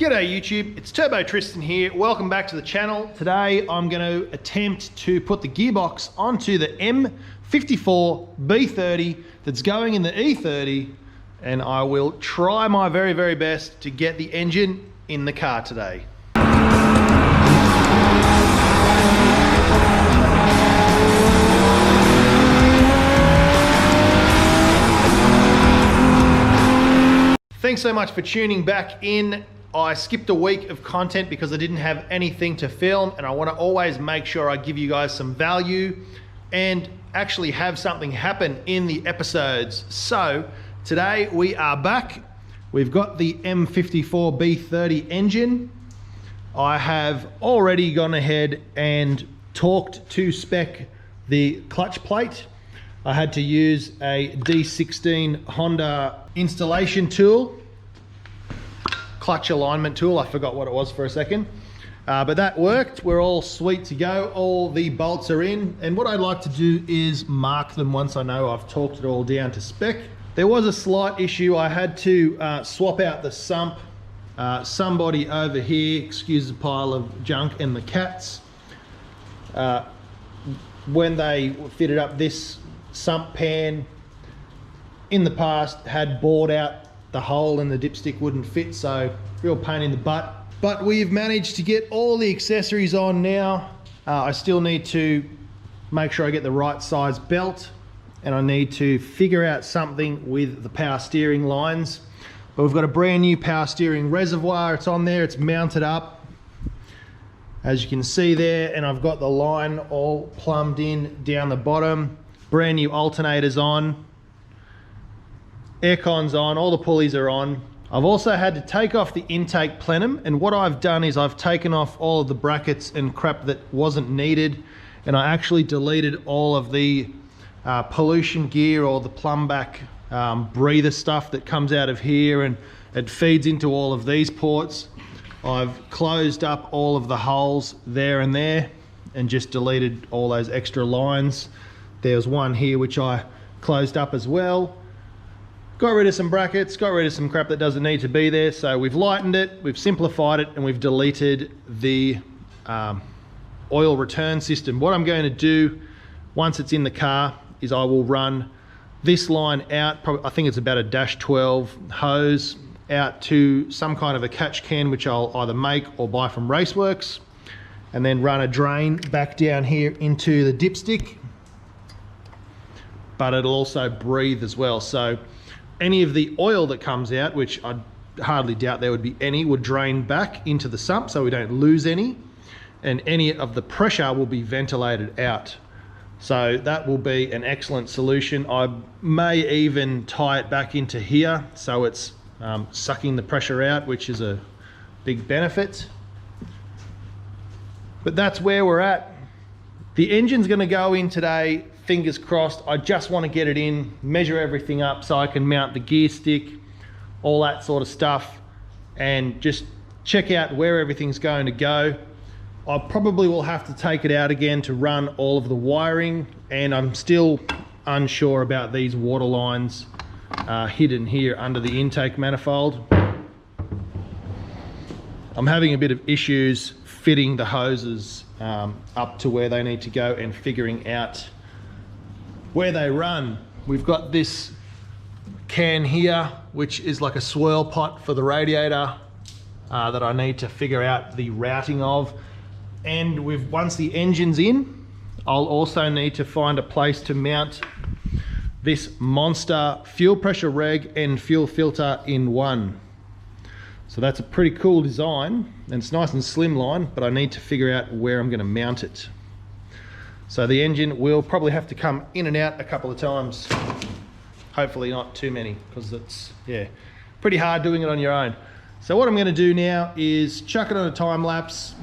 G'day YouTube, it's Turbo Tristan here. Welcome back to the channel. Today I'm going to attempt to put the gearbox onto the M54B30 that's going in the E30, and I will try my very, very best to get the engine in the car today. Thanks so much for tuning back in. I skipped a week of content because I didn't have anything to film, and I want to always make sure I give you guys some value and actually have something happen in the episodes. So today we are back. We've got the M54B30 engine. I have already gone ahead and torqued to spec the clutch plate. I had to use a D16 Honda installation tool, clutch alignment tool. I forgot what it was for a second, but that worked. We're all sweet to go. All the bolts are in, and what I'd like to do is mark them once I know I've torqued it all down to spec. There was a slight issue. I had to swap out the sump. Somebody over here, excuse the pile of junk and the cats, when they fitted up this sump pan in the past, had bored out the hole and the dipstick wouldn't fit, so real pain in the butt. But we've managed to get all the accessories on now. I still need to make sure I get the right size belt, and I need to figure out something with the power steering lines. But we've got a brand new power steering reservoir. It's on there, it's mounted up, as you can see there, and I've got the line all plumbed in down the bottom. Brand new alternators on, aircon's on, all the pulleys are on. I've also had to take off the intake plenum, and what I've done is I've taken off all of the brackets and crap that wasn't needed, and I actually deleted all of the pollution gear or the plumb back breather stuff that comes out of here, and it feeds into all of these ports. I've closed up all of the holes there and there and just deleted all those extra lines. There's one here which I closed up as well. Got rid of some brackets, got rid of some crap that doesn't need to be there. So we've lightened it, we've simplified it, and we've deleted the oil return system. What I'm going to do once it's in the car is I will run this line out, probably, I think it's about a -12 hose, out to some kind of a catch can, which I'll either make or buy from Raceworks, and then run a drain back down here into the dipstick. But it'll also breathe as well. So any of the oil that comes out, which I hardly doubt there would be any, would drain back into the sump so we don't lose any, and any of the pressure will be ventilated out. So that will be an excellent solution. I may even tie it back into here so it's sucking the pressure out, which is a big benefit. But that's where we're at. The engine's going to go in today, fingers crossed. I just want to get it in, measure everything up so I can mount the gear stick, all that sort of stuff, and just check out where everything's going to go. I probably will have to take it out again to run all of the wiring, and I'm still unsure about these water lines hidden here under the intake manifold. I'm having a bit of issues fitting the hoses up to where they need to go and figuring out where they run. We've got this can here, which is like a swirl pot for the radiator that I need to figure out the routing of. And once the engine's in, I'll also need to find a place to mount this monster fuel pressure reg and fuel filter in one. So that's a pretty cool design, and it's nice and slimline, but I need to figure out where I'm going to mount it. So the engine will probably have to come in and out a couple of times. Hopefully not too many, because it's, yeah, pretty hard doing it on your own. So what I'm going to do now is chuck it on a time lapse,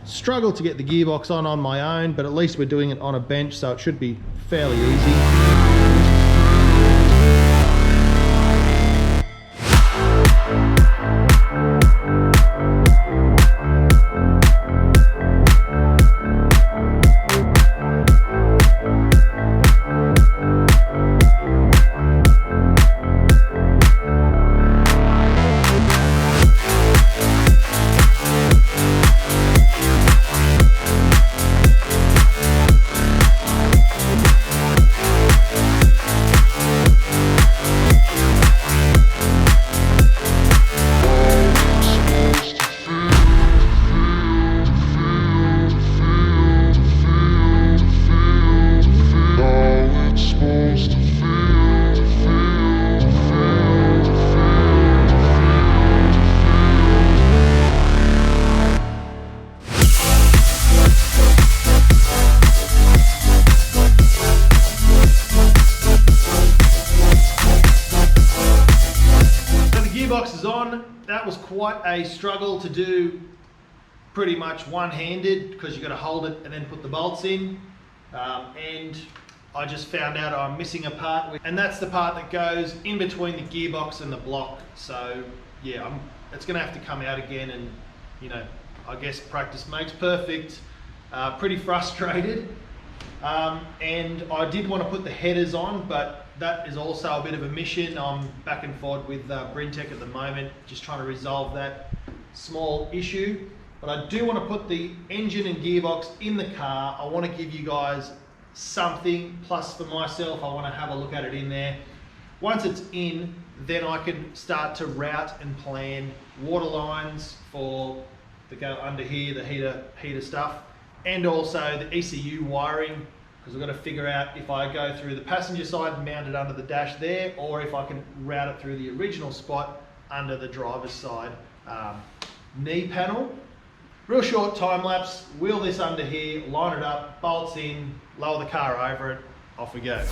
struggle to get the gearbox on my own, but at least we're doing it on a bench, so it should be fairly easy. quite a struggle to do pretty much one-handed because you've got to hold it and then put the bolts in. And I just found out I'm missing a part, and that's the part that goes in between the gearbox and the block. So yeah, it's going to have to come out again, and you know, I guess practice makes perfect. Pretty frustrated. And I did want to put the headers on, but that is also a bit of a mission. I'm back and forth with Brintec at the moment, just trying to resolve that small issue. But I do want to put the engine and gearbox in the car. I want to give you guys something, plus for myself, I want to have a look at it in there. Once it's in, then I can start to route and plan water lines for the go under here, the heater stuff, and also the ECU wiring, because I've got to figure out if I go through the passenger side and mount it under the dash there, or if I can route it through the original spot under the driver's side knee panel. Real short time lapse, wheel this under here, line it up, bolts in, lower the car over it, off we go.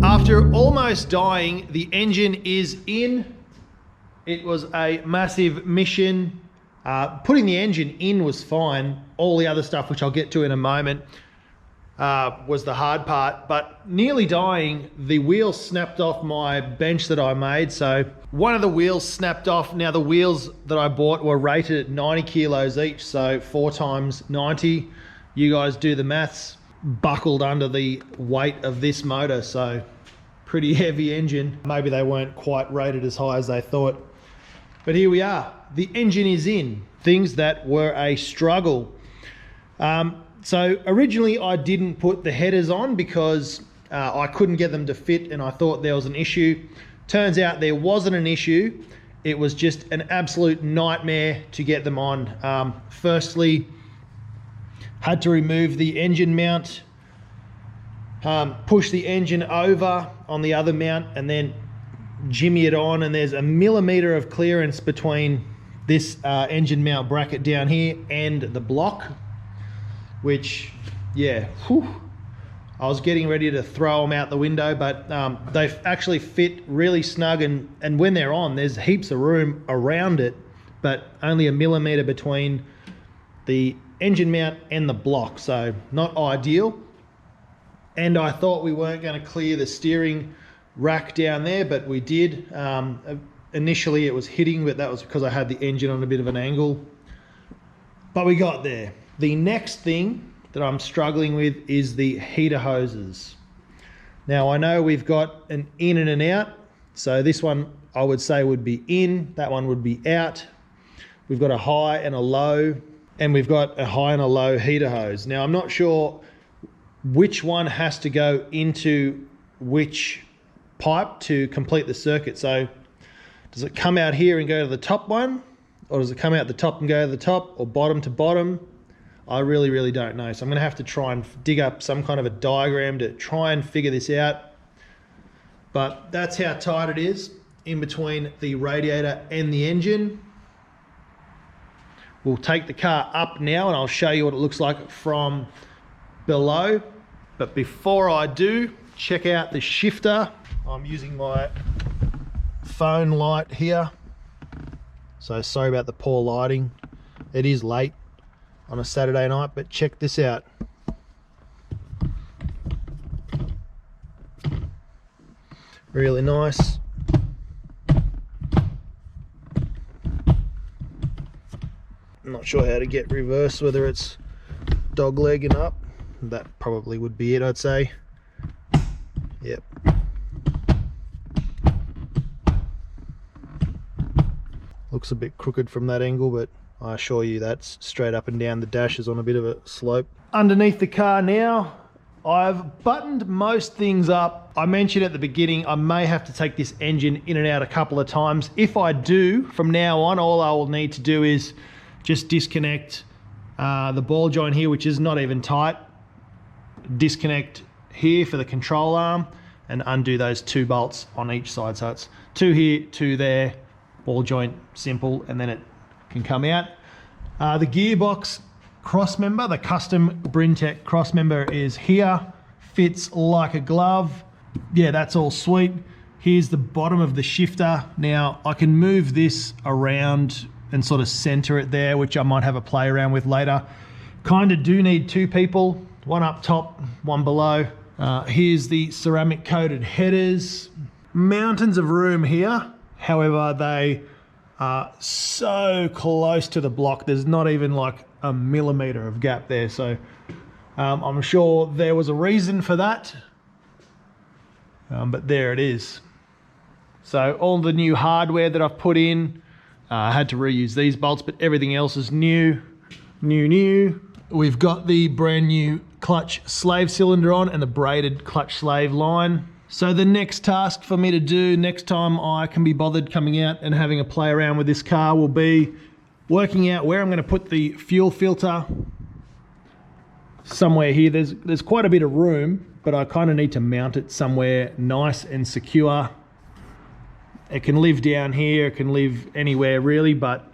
After almost dying, the engine is in. It was a massive mission. Putting the engine in was fine. All the other stuff, which I'll get to in a moment, was the hard part. But nearly dying, the wheel snapped off my bench that I made. So one of the wheels snapped off. Now the wheels that I bought were rated at 90 kilos each. So 4 times 90. You guys do the maths. Buckled under the weight of this motor. So pretty heavy engine. Maybe they weren't quite rated as high as they thought. But here we are. The engine is in. Things that were a struggle. So originally I didn't put the headers on because I couldn't get them to fit and I thought there was an issue. Turns out there wasn't an issue. It was just an absolute nightmare to get them on. Firstly, had to remove the engine mount, push the engine over on the other mount and then jimmy it on, and there's a millimeter of clearance between this engine mount bracket down here and the block, which, yeah, whew, I was getting ready to throw them out the window, but they actually fit really snug, and when they're on, there's heaps of room around it, but only a millimeter between the engine mount and the block, so not ideal. And I thought we weren't going to clear the steering rack down there, but we did. Initially it was hitting, but that was because I had the engine on a bit of an angle, but we got there. The next thing that I'm struggling with is the heater hoses. Now I know we've got an in and an out, so this one I would say would be in, that one would be out. We've got a high and a low, and we've got a high and a low heater hose. Now I'm not sure which one has to go into which pipe to complete the circuit. So does it come out here and go to the top one, or does it come out the top and go to the top, or bottom to bottom? I really don't know. So I'm gonna have to try and dig up some kind of a diagram to try and figure this out. But that's how tight it is in between the radiator and the engine. We'll take the car up now and I'll show you what it looks like from below. But before I do, check out the shifter. I'm using my phone light here. So sorry about the poor lighting. It is late on a Saturday night, but check this out. Really nice. I'm not sure how to get reverse, whether it's dog legging up. That probably would be it, I'd say. Yep. Looks a bit crooked from that angle, but I assure you that's straight up and down. The dash is on a bit of a slope. Underneath the car now, I've buttoned most things up. I mentioned at the beginning, I may have to take this engine in and out a couple of times. If I do, from now on, all I will need to do is just disconnect the ball joint here, which is not even tight. Disconnect here for the control arm and undo those 2 bolts on each side. So it's 2 here, 2 there, ball joint, simple, and then it can come out. The gearbox cross member, the custom Brintec cross member is here, fits like a glove. Yeah, that's all sweet. Here's the bottom of the shifter. Now I can move this around and sort of center it there, which I might have a play around with later. Kind of do need 2 people, one up top, one below. Here's the ceramic coated headers. Mountains of room here. However, they are so close to the block. There's not even like a millimeter of gap there. So I'm sure there was a reason for that. But there it is. So all the new hardware that I've put in, I had to reuse these bolts, but everything else is new. We've got the brand new clutch slave cylinder on and the braided clutch slave line. So the next task for me to do, next time I can be bothered coming out and having a play around with this car, will be working out where I'm going to put the fuel filter. Somewhere here, there's quite a bit of room, but I kind of need to mount it somewhere nice and secure. It can live down here, it can live anywhere really, but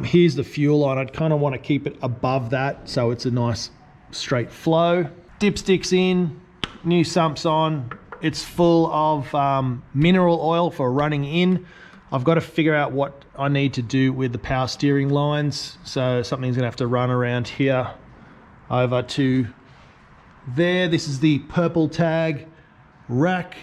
here's the fuel line. I'd kind of want to keep it above that so it's a nice straight flow. Dipsticks in, new sumps on. It's full of mineral oil for running in. I've got to figure out what I need to do with the power steering lines. So something's gonna have to run around here over to there. This is the purple tag rack.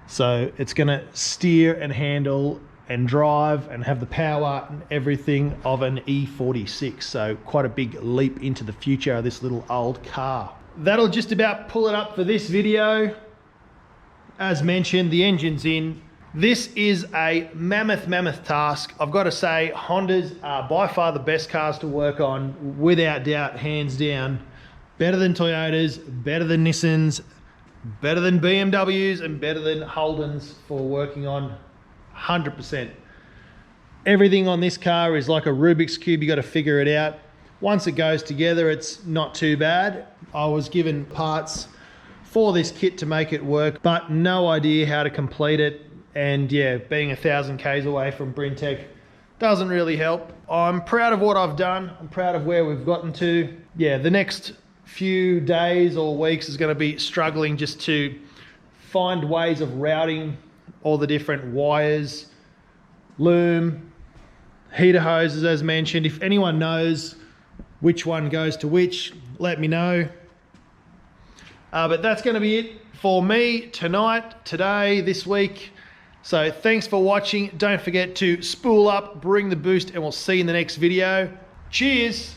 So it's gonna steer and handle and drive and have the power and everything of an E46. So quite a big leap into the future of this little old car. That'll just about pull it up for this video. As mentioned, the engine's in. This is a mammoth task. I've got to say, Hondas are by far the best cars to work on, without doubt, hands down. Better than Toyotas, better than Nissans, better than BMWs, and better than Holdens for working on, 100%. Everything on this car is like a Rubik's Cube. You got to figure it out. Once it goes together, it's not too bad. I was given parts for this kit to make it work, but no idea how to complete it. And yeah, being 1,000 Ks away from Brintec doesn't really help. I'm proud of what I've done. I'm proud of where we've gotten to. Yeah, the next few days or weeks is going to be struggling just to find ways of routing all the different wires, loom, heater hoses as mentioned. If anyone knows which one goes to which, let me know. But that's going to be it for me tonight, today, this week. So thanks for watching. Don't forget to spool up, bring the boost, and we'll see you in the next video. Cheers.